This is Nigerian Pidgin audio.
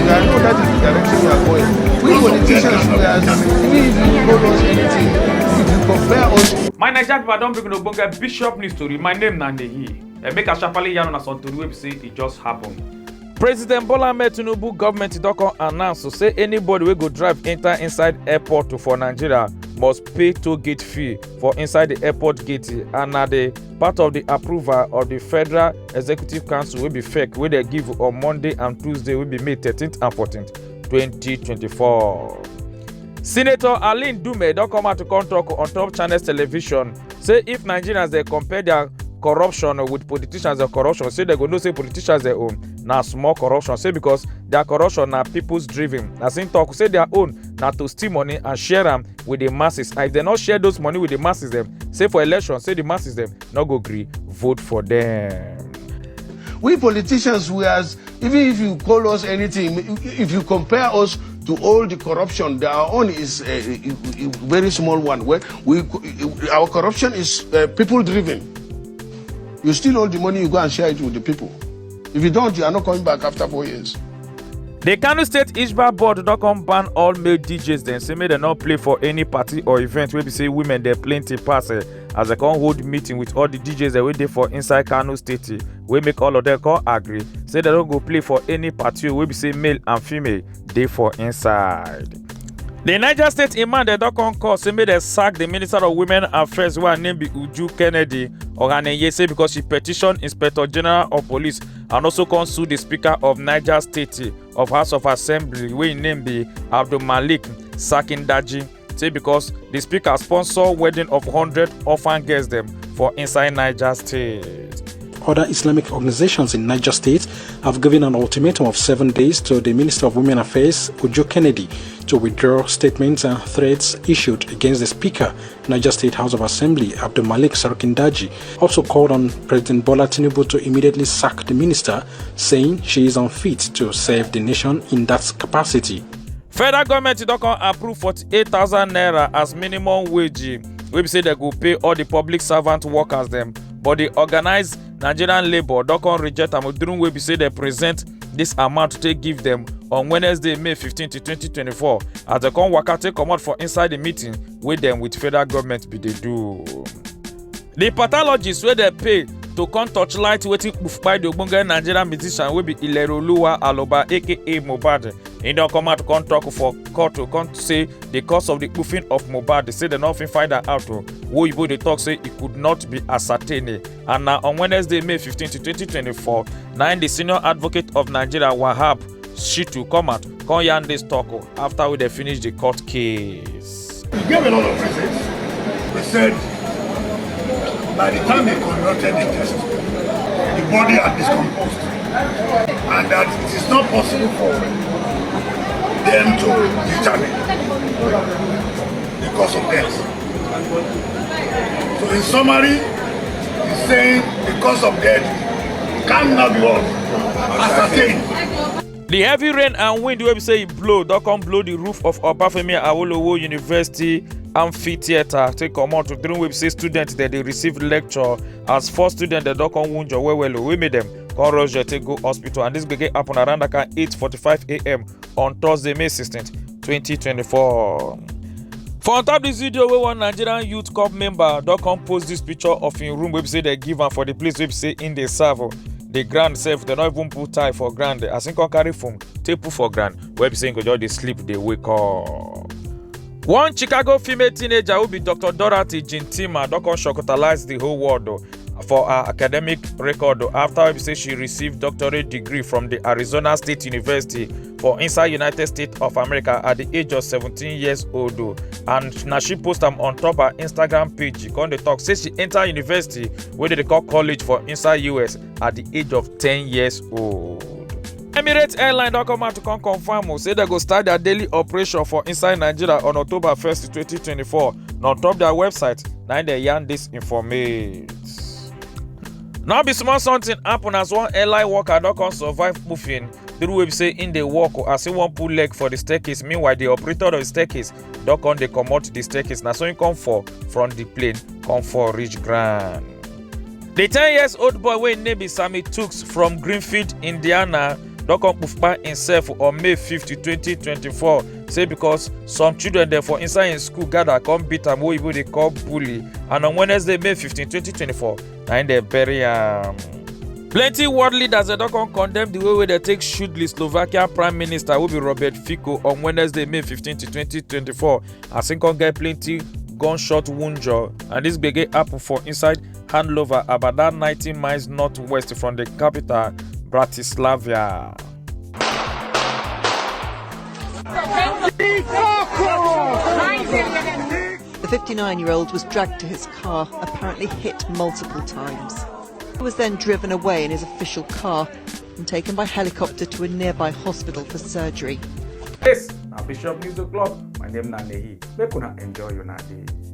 I know that is the direction we are going. We politicians, we are, even if you told us anything, if you compare us. My Nigerian people don't bring no bunga Bishop news story. My name Nandehi. And make a sharply yarn on some to say it just happened. President Bola Ahmed Tinubu government don come announce to say anybody wey go drive enter inside airport for Nigeria must pay toll gate fee for inside the airport gate, and na the part of the approval of the Federal Executive Council wey be FEC wey dey give on Monday and Tuesday wey be May 13th and 14th 2024. Senator Aline Dume don come out to come talk on top Channels Television say if Nigerians dey compare their corruption with politicians of corruption, say they go know say politicians their own na small corruption, say because their corruption na people's driven. As in talk, say their own na to steal money and share them with the masses, and if they not share those money with the masses them, say for election, say the masses them not go agree vote for them. We politicians, we as even if you call us anything, if you compare us to all the corruption, our own is a very small one. Where our corruption is people driven. You steal all the money, you go and share it with the people. If you don't, you are not coming back after 4 years. The Kano State Hisbah board don come ban all male DJs dem, say make dem not play for any party or event wey be say women dey plenty pass, as they come hold meeting with all the DJs wey dey for inside Kano State, wey make all of them come agree say they don't go play for any party wey be say male and female dey for inside. The Niger State imam dem don come call say make dem sack the Minister of Women Affairs wey her name be Uju Kennedy Ohaneye, say because she petitioned Inspector General of Police and also come sue the Speaker of Niger State of House of Assembly wey im name be Abdul Malik Sakindaji, say because the Speaker sponsor wedding of 100 orphan girls dem for inside Niger State. Other Islamic organizations in Niger State have given an ultimatum of 7 days to the Minister of Women Affairs, Uju Kennedy, to withdraw statements and threats issued against the Speaker, Niger State House of Assembly, Abdul Malik Sakindaji. Also called on President Bola Tinubu to immediately sack the minister, saying she is unfit to serve the nation in that capacity. Federal government don come approve 48,000 naira as minimum wage, wey be say they go pay all the public servant workers them, but the organized Nigerian Labour don come reject am during wey be say they present this amount to take give them on Wednesday, May 15, 2024, as they come waka take comot for inside the meeting with them with federal government be dey do. The pathologists wey they pay to come touchlight wetin kpai the ogbonge Nigerian musician wey be Ileroluwa Aloba aka Mohbad, he don come out to come talk for court to come say the cause of the spoofing of Mohbad, say they no fit find that out. Oyibo dey talk say it could not be ascertained, and now on Wednesday, May 15, 2024, now the senior advocate of Nigeria Wahab Shitu come out come yarn this talk after we dey finish the court case. He gave a lot of reasons. They said by the time they conducted the test, the body had decomposed, and that it is not possible for them to determine the cause of death. So in summary, he's saying the cause of death cannot be ascertained. The heavy rain and wind wey be say e blow don come blow the roof of Obafemi Awolowo University amphitheatre take comot to during wey be say students dem dey receive lecture, as 4 students dem don come wunjure well wey make dem come rush there take go hospital, and this gbege happen around 8:45 a.m. on Thursday, May 16th, 2024. For on top this video wey one Nigerian Youth Corps member don come post this picture of im room wey be say dem give am for the place wey be say im dey serve. The ground sef dem no even put tile for ground, as im come carry foam take put for ground wey be say im go just dey sleep dey wake up. One Chicago female teenager who be Dr. Dorothy Jintima don come shockotalize the whole world for her academic record after we say she received doctorate degree from the Arizona State University for inside United States of America at the age of 17 years old. And now she post am on top her Instagram page. Come dey talk say she enter university wey they call college for inside US at the age of 10 years old. Emirates Airline don come out to come confirm say they go start their daily operation for inside Nigeria on October 1st, 2024. Now on top their website, now they yarn this information. Now be small something happen as one airline worker don come survive spoofing through wey be say in dey walk as he wan pull leg for the staircase. Meanwhile, the operator of the staircase don come dey comot the staircase. Na so he come fall from the plane, come fall reach ground. The 10 years old boy wey name be Sammy Tooks from Greenfield, Indiana, don't come Pufpa himself on May 50, 2024. Say because some children therefore inside in school gather come beat them what they call bully. And on Wednesday, May 15, 2024, and they bury plenty world leaders they don't come condemn the way they take shoot the Slovakian Prime Minister will be Robert Fico on Wednesday, May 15 to 2024. As he can get plenty gunshot wound and this big happen for inside Handlover about that 19 miles northwest from the capital Bratislava. The 59-year-old was dragged to his car, apparently hit multiple times. He was then driven away in his official car and taken by helicopter to a nearby hospital for surgery. Yes, now Bishop News O'Clock. My name is Nanehi. Make una enjoy your day.